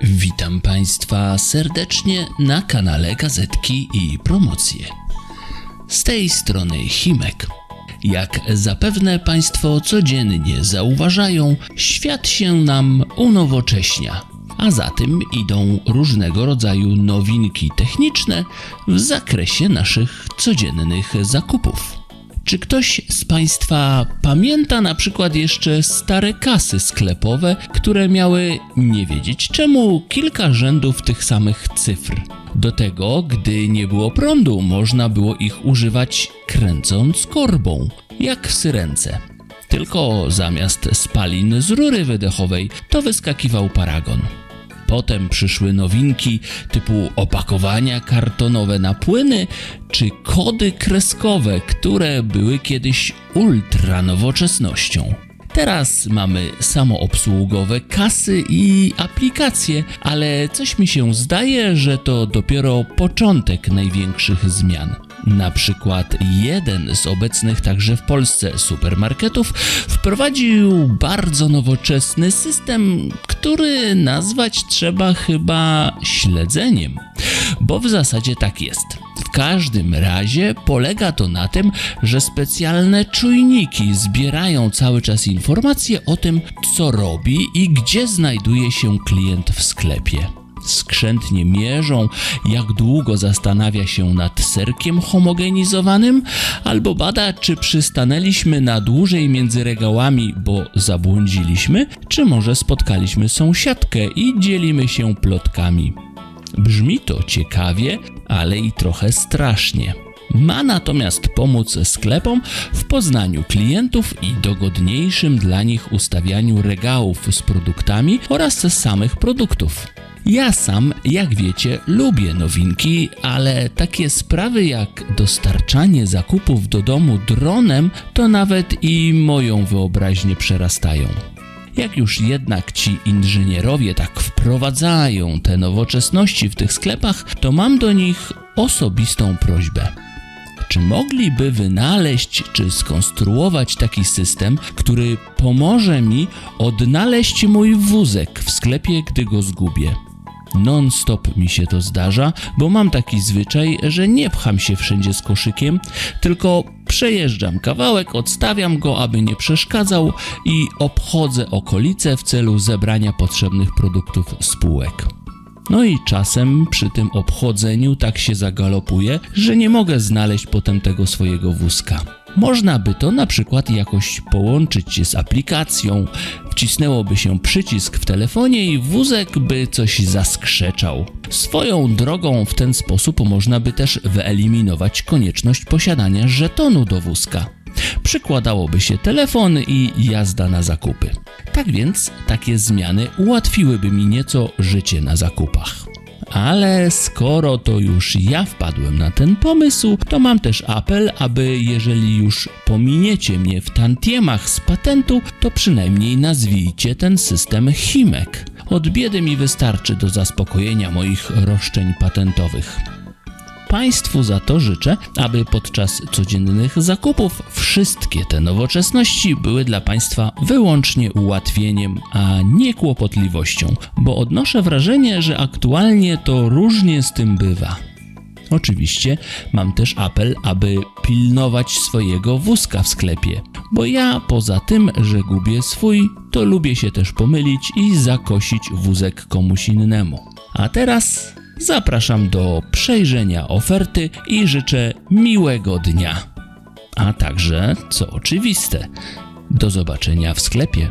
Witam Państwa serdecznie na kanale Gazetki i Promocje. Z tej strony Himek. Jak zapewne Państwo codziennie zauważają, świat się nam unowocześnia, a za tym idą różnego rodzaju nowinki techniczne w zakresie naszych codziennych zakupów. Czy ktoś z Państwa pamięta na przykład jeszcze stare kasy sklepowe, które miały, nie wiedzieć czemu, kilka rzędów tych samych cyfr? Do tego, gdy nie było prądu, można było ich używać kręcąc korbą, jak w syrence. Tylko zamiast spalin z rury wydechowej to wyskakiwał paragon. Potem przyszły nowinki typu opakowania kartonowe na płyny czy kody kreskowe, które były kiedyś ultra nowoczesnością. Teraz mamy samoobsługowe kasy i aplikacje, ale coś mi się zdaje, że to dopiero początek największych zmian. Na przykład jeden z obecnych także w Polsce supermarketów wprowadził bardzo nowoczesny system, który nazwać trzeba chyba śledzeniem, bo w zasadzie tak jest. W każdym razie polega to na tym, że specjalne czujniki zbierają cały czas informacje o tym, co robi i gdzie znajduje się klient w sklepie. Skrzętnie mierzą, jak długo zastanawia się nad serkiem homogenizowanym, albo bada, czy przystanęliśmy na dłużej między regałami, bo zabłądziliśmy, czy może spotkaliśmy sąsiadkę i dzielimy się plotkami. Brzmi to ciekawie, ale i trochę strasznie. Ma natomiast pomóc sklepom w poznaniu klientów i dogodniejszym dla nich ustawianiu regałów z produktami oraz samych produktów. Ja sam, jak wiecie, lubię nowinki, ale takie sprawy jak dostarczanie zakupów do domu dronem to nawet i moją wyobraźnię przerastają. Jak już jednak ci inżynierowie tak wprowadzają te nowoczesności w tych sklepach, to mam do nich osobistą prośbę. Czy mogliby wynaleźć czy skonstruować taki system, który pomoże mi odnaleźć mój wózek w sklepie, gdy go zgubię? Non-stop mi się to zdarza, bo mam taki zwyczaj, że nie pcham się wszędzie z koszykiem, tylko przejeżdżam kawałek, odstawiam go, aby nie przeszkadzał i obchodzę okolice w celu zebrania potrzebnych produktów z półek. No i czasem przy tym obchodzeniu tak się zagalopuję, że nie mogę znaleźć potem tego swojego wózka. Można by to na przykład jakoś połączyć z aplikacją, wcisnęłoby się przycisk w telefonie i wózek by coś zaskrzeczał. Swoją drogą w ten sposób można by też wyeliminować konieczność posiadania żetonu do wózka. Przykładałoby się telefon i jazda na zakupy. Tak więc takie zmiany ułatwiłyby mi nieco życie na zakupach. Ale skoro to już ja wpadłem na ten pomysł, to mam też apel, aby jeżeli już pominiecie mnie w tantiemach z patentu, to przynajmniej nazwijcie ten system Himek. Od biedy mi wystarczy do zaspokojenia moich roszczeń patentowych. Państwu za to życzę, aby podczas codziennych zakupów wszystkie te nowoczesności były dla Państwa wyłącznie ułatwieniem, a nie kłopotliwością, bo odnoszę wrażenie, że aktualnie to różnie z tym bywa. Oczywiście mam też apel, aby pilnować swojego wózka w sklepie, bo ja poza tym, że gubię swój, to lubię się też pomylić i zakosić wózek komuś innemu. A teraz zapraszam do przejrzenia oferty i życzę miłego dnia. A także, co oczywiste, do zobaczenia w sklepie.